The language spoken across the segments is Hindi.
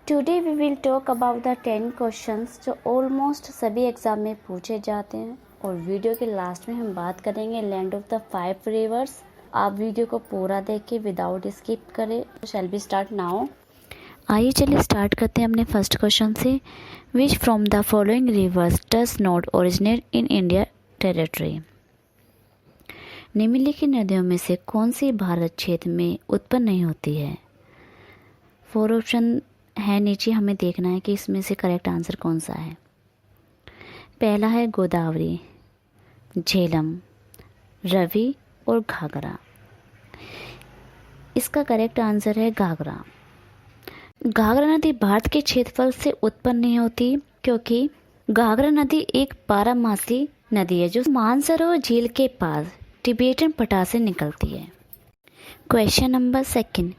Today we will talk about the 10 questions जो ऑलमोस्ट सभी एग्ज़ाम में पूछे जाते हैं और वीडियो के लास्ट में हम बात करेंगे लैंड ऑफ द 5 रिवर्स। आप वीडियो को पूरा देखें विदाउट स्किप करें। Shall be start now. आइए चलिए स्टार्ट करते हैं अपने फर्स्ट क्वेश्चन से। Which from the following rivers does not originate in India territory. निम्नलिखित नदियों में से कौन सी भारत क्षेत्र में उत्पन्न नहीं होती है। 4 ऑप्शन है नीचे, हमें देखना है कि इसमें से करेक्ट आंसर कौन सा है। पहला है गोदावरी, झेलम, रवि और घाघरा। इसका करेक्ट आंसर है घाघरा। घाघरा नदी भारत के क्षेत्रफल से उत्पन्न नहीं होती क्योंकि घाघरा नदी एक बारहमासी नदी है जो मानसरोवर झील के पास तिब्बतन पठार से निकलती है। Question number 2,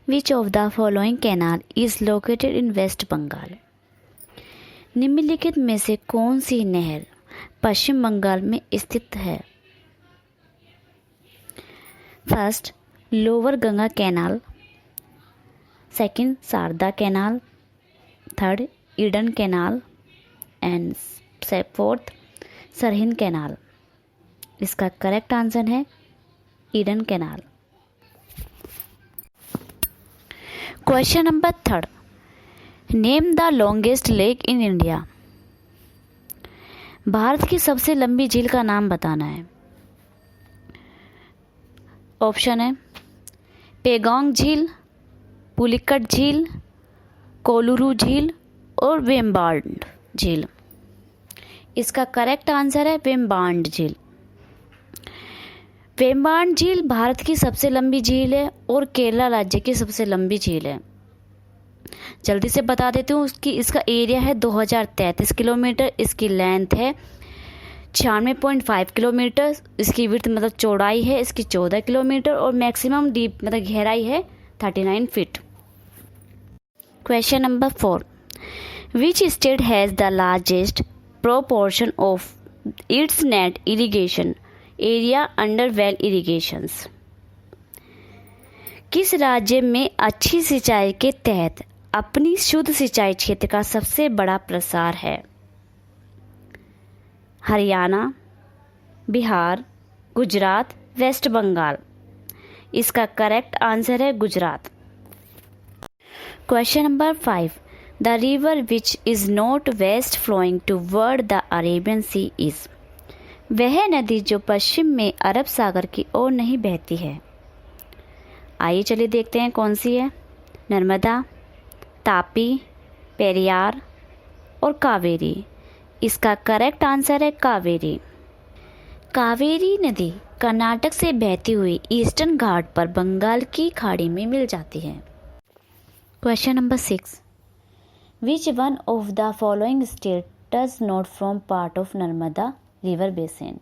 which of the following canal is located in West Bengal. निम्नलिखित में से कौन सी नहर पश्चिम बंगाल में स्थित है। First, lower Ganga canal, second Sharda canal, third Eden canal and fourth Sirhind canal. इसका करेक्ट आंसर है Eden canal. Question number 3, name the longest lake in India. Bharat की सबसे लंबी झील का नाम बताना है। ऑप्शन है पेगोंग झील, पुलिकट झील, कोलुरु झील और वेम्बार्ड झील। इसका करेक्ट आंसर है वेम्बार्ड झील। वेम्बार्ड झील भारत की सबसे लंबी झील है और केरला राज्य की सबसे लंबी झील है। जल्दी से बता देती हूँ, इसका एरिया है 2033 किलोमीटर, इसकी लेंथ है 96.5 किलोमीटर, इसकी विड्थ मतलब चौड़ाई है इसकी 14 किलोमीटर और मैक्सिमम डीप मतलब गहराई है 39 फीट। Question number 4, which state has the largest proportion of its net irrigation area under well irrigations. किस राज्य में अच्छी सिंचाई के तहत अपनी शुद्ध सिंचाई क्षेत्र का सबसे बड़ा प्रसार है। हरियाणा, बिहार, गुजरात, वेस्ट बंगाल। इसका करेक्ट आंसर है Gujarat. Question number 5, the river which is not west flowing toward the Arabian sea is. वह नदी जो पश्चिम में अरब सागर की ओर नहीं बहती है। आइए चलिए देखते हैं कौन सी है। नर्मदा, तापी, पेरियार और कावेरी। इसका करेक्ट आंसर है कावेरी। कावेरी नदी कर्नाटक से बहती हुई ईस्टर्न घाट पर बंगाल की खाड़ी में मिल जाती है। Question number 6, which one of the following state does not form part of Narmada river basin.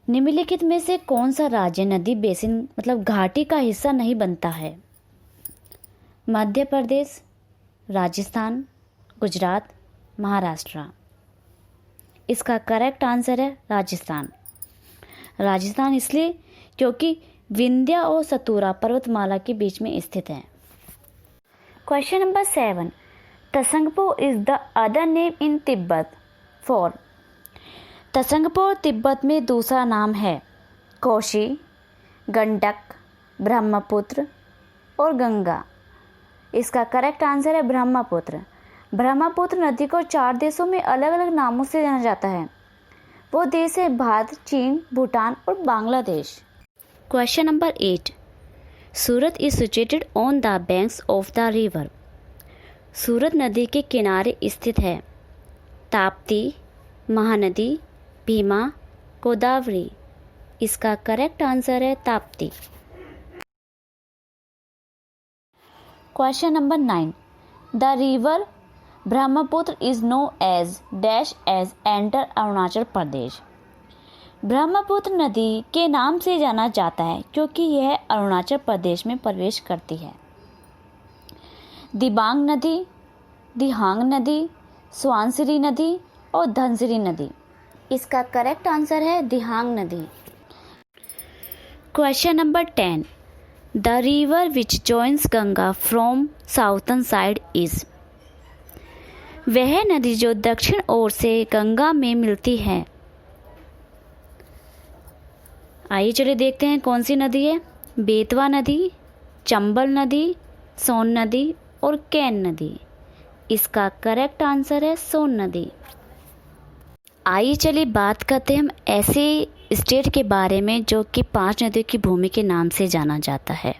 निम्नलिखित में से कौन सा राज्य नदी बेसिन मतलब घाटी का हिस्सा नहीं बनता है। मध्य प्रदेश, राजस्थान, गुजरात, महाराष्ट्र। इसका करेक्ट आंसर है राजस्थान। राजस्थान इसलिए क्योंकि विंध्य और सतपुरा पर्वतमाला के बीच में स्थित है। Question number 7, Tsangpo is the other name in Tibet for. Tsangpo Tibet में दूसरा नाम है कोशी, गंडक, ब्रह्मपुत्र और गंगा। इसका करेक्ट आंसर है ब्रह्मपुत्र। ब्रह्मपुत्र नदी को 4 देशों में अलग अलग नामों से जाना जाता है। वो देश है भारत, चीन, भूटान और Bangladesh. Question number 8, Surat is situated on the banks of the river. Surat नदी के किनारे स्थित है ताप्ती, महानदी, भीमा, गोदावरी। इसका करेक्ट आंसर है Tapti. Question number 9, the river Brahmaputra is known as dash as enter Arunachal Pradesh. Brahmaputra नदी के नाम से जाना जाता है क्योंकि यह अरुणाचल प्रदेश में प्रवेश करती है। दिबांग नदी, दिहांग नदी, स्वानसिरी नदी और धनसिरी नदी। इसका करेक्ट आंसर है दिहांग नदी। Question number 10, the river which joins Ganga from southern side is. वह नदी जो दक्षिण ओर से गंगा में मिलती है। आइए चलिए देखते हैं कौन सी नदी है। बेतवा नदी, चंबल नदी, सोन नदी और कैन नदी। इसका करेक्ट आंसर है सोन नदी। आइए चलिए बात करते हैं हम ऐसे स्टेट के बारे में जो कि 5 नदियों की भूमि के नाम से जाना जाता है।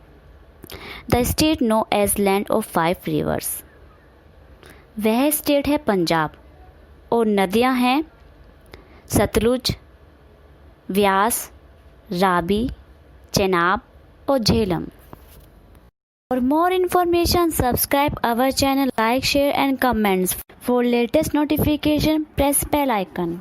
The state known as land of 5 rivers. वह स्टेट है पंजाब और नदियां हैं सतलुज, व्यास, रावी, चेनाब और Jhelum. For more information, subscribe our channel, like, share and comments. For latest notification, press bell icon.